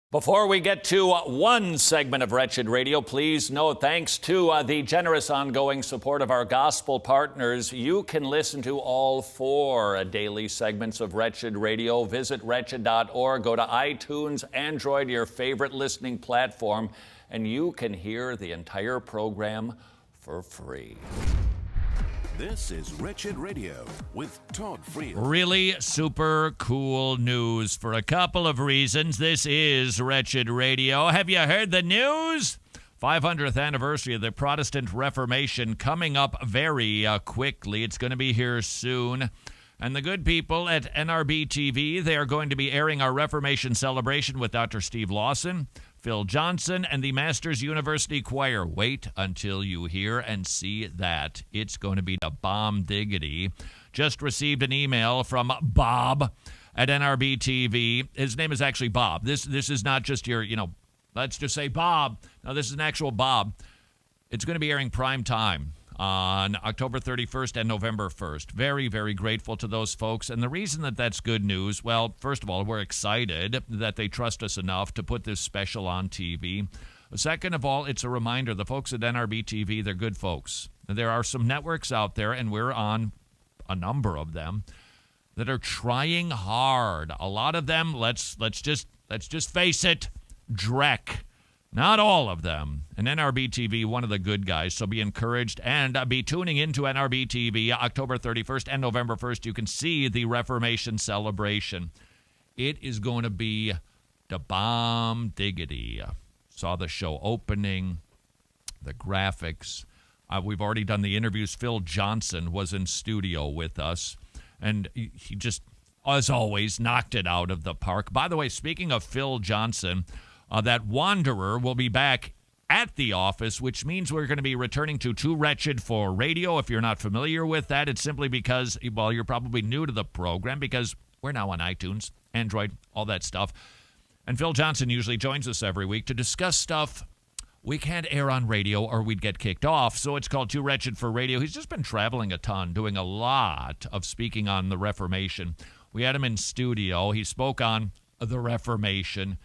Before we get to one segment of Wretched Radio, please note, thanks to the generous ongoing support of our gospel partners, you can listen to all 4 daily segments of Wretched Radio. Visit wretched.org, go to iTunes, Android, your favorite listening platform, and you can hear the entire program for free. This is Wretched Radio with Todd Friel. Really super cool news for a couple of reasons. This is Wretched Radio. Have you heard the news? 500th anniversary of the Protestant Reformation coming up very quickly. It's going to be here soon. And the good people at NRB TV, they are going to be airing our Reformation celebration with Dr. Steve Lawson, Phil Johnson, and the Masters University Choir. Wait until you hear and see that. It's going to be the bomb diggity. Just received an email from Bob at NRB TV. His name is actually Bob. This is not just your, let's just say Bob. No, this is an actual Bob. It's going to be airing prime time on October 31st and November 1st. Very, very grateful to those folks. And the reason that that's good news, well, first of all, we're excited that they trust us enough to put this special on TV. Second of all, it's a reminder, the folks at NRB TV, they're good folks. There are some networks out there, and we're on a number of them, that are trying hard. A lot of them, let's just face it, dreck. Not all of them. And NRB TV, one of the good guys, so be encouraged and be tuning into NRB TV October 31st and November 1st. You can see the Reformation celebration. It is going to be the bomb diggity. Saw the show opening, the graphics. We've already done the interviews. Phil Johnson was in studio with us, and he just, as always, knocked it out of the park. By the way, speaking of Phil Johnson, that Wanderer will be back at the office, which means we're going to be returning to Too Wretched for Radio. If you're not familiar with that, it's simply because, well, you're probably new to the program because we're now on iTunes, Android, all that stuff. And Phil Johnson usually joins us every week to discuss stuff we can't air on radio or we'd get kicked off. So it's called Too Wretched for Radio. He's just been traveling a ton, doing a lot of speaking on the Reformation. We had him in studio. He spoke on the Reformation.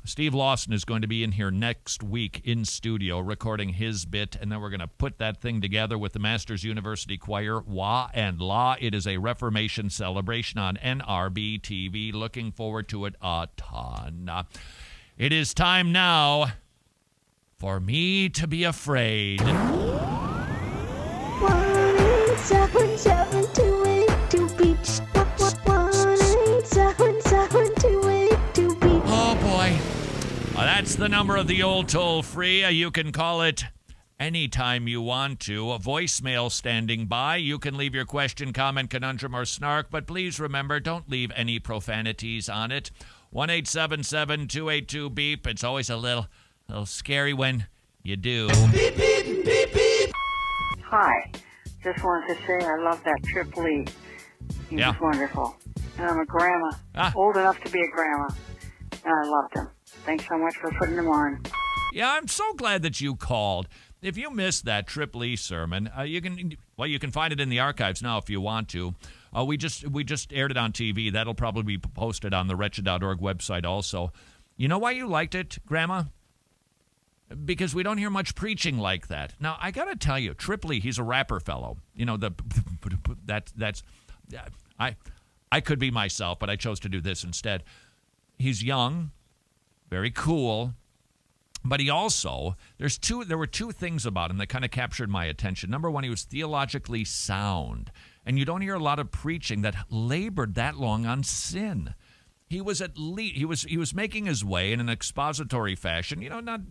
Steve Lawson is going to be in here next week in studio recording his bit, and then we're going to put that thing together with the Masters University Choir, Wah and La. It is a Reformation celebration on NRB TV. Looking forward to it a ton. It is time now for me to be afraid. 1-877-282 beach. 1-877-282 beach. Oh, boy. That's the number of the old toll-free. You can call it anytime you want to. A voicemail standing by. You can leave your question, comment, conundrum, or snark, but please remember, don't leave any profanities on it. 1-877-282-BEEP. It's always a little scary when you do. Beep, beep, beep, beep. Hi. Just wanted to say I love that Trip Lee. He was wonderful. And I'm a grandma, old enough to be a grandma. And I loved him. Thanks so much for putting him on. Yeah, I'm so glad that you called. If you missed that Trip Lee sermon, you can find it in the archives now if you want to. We just aired it on TV. That'll probably be posted on the wretched.org website also. You know why you liked it, Grandma? Because we don't hear much preaching like that. Now, I got to tell you, Trip Lee, he's a rapper fellow. You know, I could be myself, but I chose to do this instead. He's young, very cool, but he also, there were two things about him that kind of captured my attention. Number one, he was theologically sound, and you don't hear a lot of preaching that labored that long on sin. He was he was making his way in an expository fashion,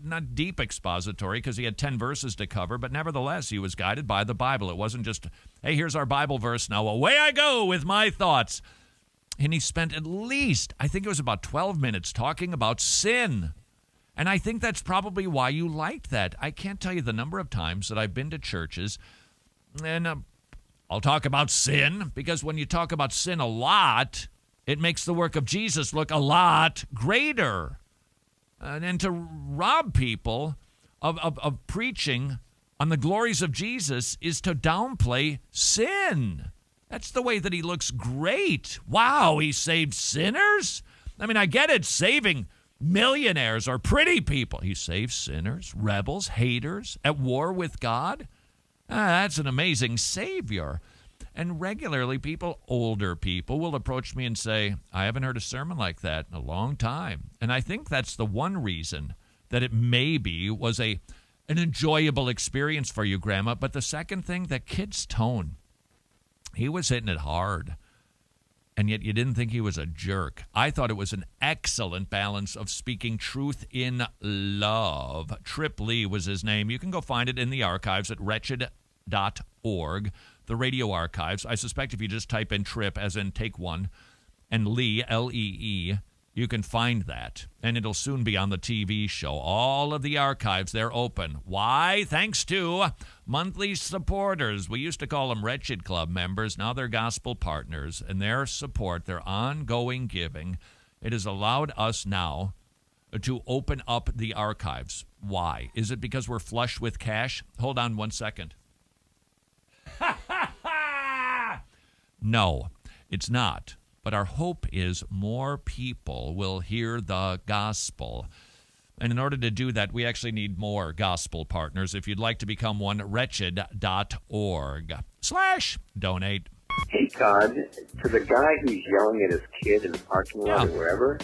not deep expository because he had 10 verses to cover, but nevertheless, he was guided by the Bible. It wasn't just, hey, here's our Bible verse, now away I go with my thoughts. And he spent at least, I think it was about 12 minutes talking about sin. And I think that's probably why you liked that. I can't tell you the number of times that I've been to churches, and I'll talk about sin, because when you talk about sin a lot, it makes the work of Jesus look a lot greater. And to rob people of preaching on the glories of Jesus is to downplay sin. That's the way that he looks great. Wow, he saved sinners? I mean, I get it, saving millionaires or pretty people. He saves sinners, rebels, haters, at war with God. That's an amazing Savior. And regularly, older people, will approach me and say, I haven't heard a sermon like that in a long time. And I think that's the one reason that it maybe was an enjoyable experience for you, Grandma. But the second thing, that kid's tone. He was hitting it hard. And yet you didn't think he was a jerk. I thought it was an excellent balance of speaking truth in love. Trip Lee was his name. You can go find it in the archives at wretched.org, the radio archives. I suspect if you just type in Trip, as in take one, and Lee, L-E-E, you can find that. And it'll soon be on the TV show. All of the archives, they're open. Why? Thanks to monthly supporters. We used to call them Wretched Club members. Now they're gospel partners. And their support, their ongoing giving, it has allowed us now to open up the archives. Why? Is it because we're flush with cash? Hold on one second. No, it's not. But our hope is more people will hear the gospel. And in order to do that, we actually need more gospel partners. If you'd like to become one, wretched.org/donate. Hey, Todd, to the guy who's yelling at his kid in the parking lot or wherever,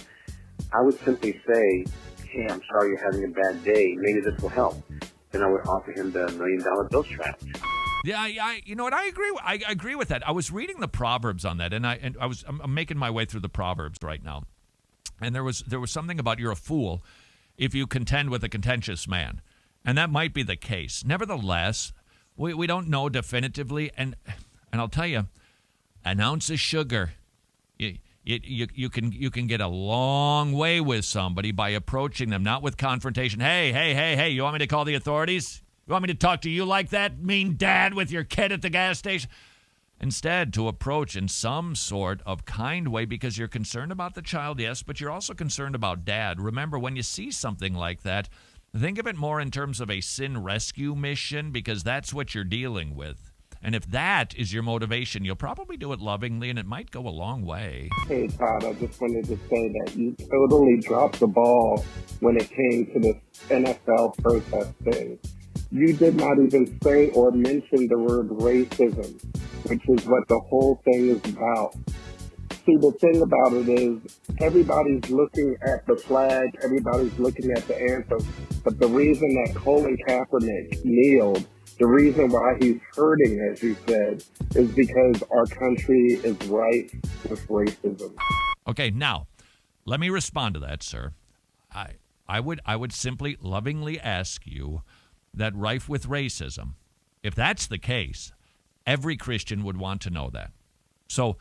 I would simply say, hey, I'm sorry you're having a bad day. Maybe this will help. Then I would offer him the $1 Million Bill Straps. Yeah, you know what? I agree with that. I was reading the Proverbs on that, I'm making my way through the Proverbs right now, and there was something about you're a fool if you contend with a contentious man, and that might be the case. Nevertheless, we don't know definitively, and I'll tell you, an ounce of sugar, you can get a long way with somebody by approaching them, not with confrontation. Hey, you want me to call the authorities? You want me to talk to you like that, mean dad, with your kid at the gas station? Instead, to approach in some sort of kind way because you're concerned about the child, yes, but you're also concerned about dad. Remember, when you see something like that, think of it more in terms of a sin rescue mission because that's what you're dealing with. And if that is your motivation, you'll probably do it lovingly, and it might go a long way. Hey, Todd, I just wanted to say that you totally dropped the ball when it came to this NFL protest thing. You did not even say or mention the word racism, which is what the whole thing is about. See, the thing about it is everybody's looking at the flag, everybody's looking at the anthem, but the reason that Colin Kaepernick kneeled, the reason why he's hurting, as you said, is because our country is rife with racism. Okay, now, let me respond to that, sir. I would simply lovingly ask you that rife with racism, if that's the case, every Christian would want to know that. So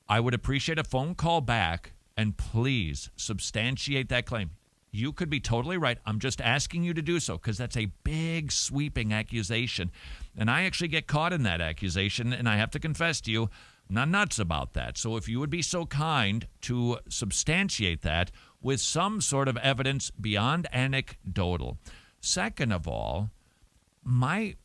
I would appreciate a phone call back and please substantiate that claim. You could be totally right. I'm just asking you to do so because that's a big, sweeping accusation. And I actually get caught in that accusation, and I have to confess to you, I'm not nuts about that. So if you would be so kind to substantiate that with some sort of evidence beyond anecdotal. Second of all, my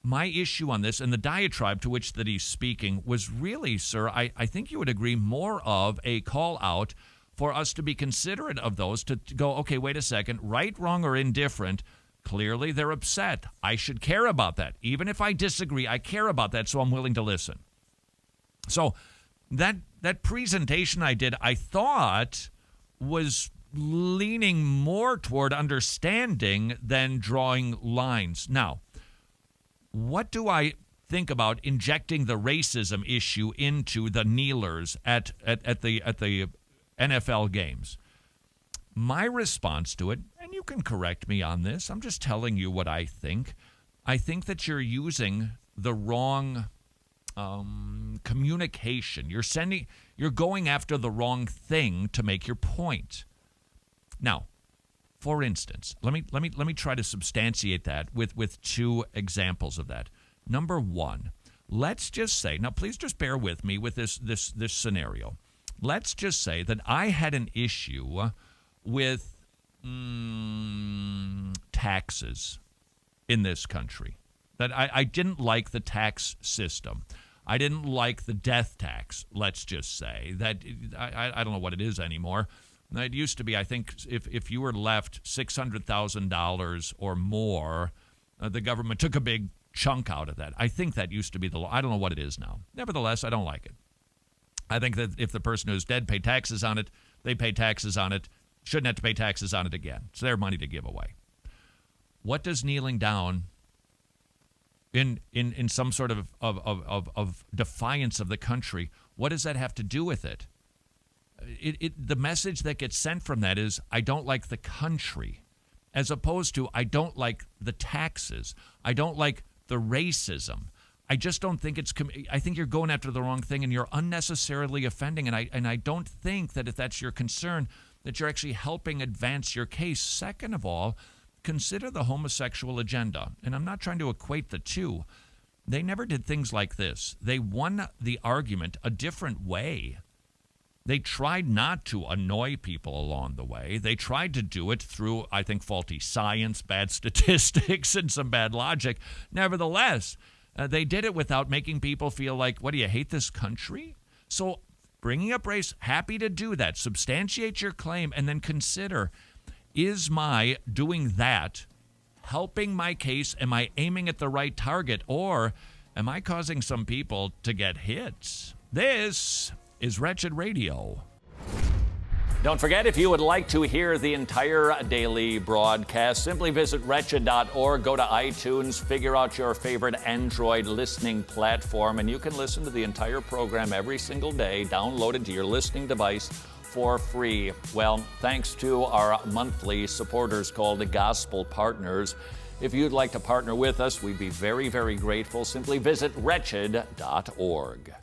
issue on this and the diatribe to which that he's speaking was really, sir, I think you would agree, more of a call out for us to be considerate of those, to go, okay, wait a second, right, wrong, or indifferent, clearly they're upset. I should care about that. Even if I disagree, I care about that, so I'm willing to listen. So that presentation I did, I thought was leaning more toward understanding than drawing lines. Now, what do I think about injecting the racism issue into the kneelers at the NFL games? My response to it, and you can correct me on this, I'm just telling you what I think. I think that you're using the wrong communication. You're going after the wrong thing to make your point. Now, for instance, let me try to substantiate that with two examples of that. Number one, let's just say, now please just bear with me with this scenario. Let's just say that I had an issue with taxes in this country. That I didn't like the tax system. I didn't like the death tax, let's just say. That I don't know what it is anymore. It used to be, I think, if you were left $600,000 or more, the government took a big chunk out of that. I think that used to be the law. I don't know what it is now. Nevertheless, I don't like it. I think that if the person who's dead paid taxes on it, they pay taxes on it, shouldn't have to pay taxes on it again. It's their money to give away. What does kneeling down in some sort of defiance of the country, what does that have to do with it? The message that gets sent from that is, I don't like the country, as opposed to, I don't like the taxes. I don't like the racism. I just don't think I think you're going after the wrong thing, and you're unnecessarily offending. And I don't think that if that's your concern, that you're actually helping advance your case. Second of all, consider the homosexual agenda. And I'm not trying to equate the two. They never did things like this. They won the argument a different way. They tried not to annoy people along the way. They tried to do it through, I think, faulty science, bad statistics, and some bad logic. Nevertheless, they did it without making people feel like, what, do you hate this country? So bringing up race, happy to do that. Substantiate your claim, and then consider, is my doing that helping my case? Am I aiming at the right target? Or am I causing some people to get hits? This is Wretched Radio. Don't forget, if you would like to hear the entire daily broadcast, simply visit wretched.org, go to iTunes, figure out your favorite Android listening platform, and you can listen to the entire program every single day, downloaded to your listening device for free. Well, thanks to our monthly supporters called the Gospel Partners. If you'd like to partner with us, we'd be very, very grateful. Simply visit wretched.org.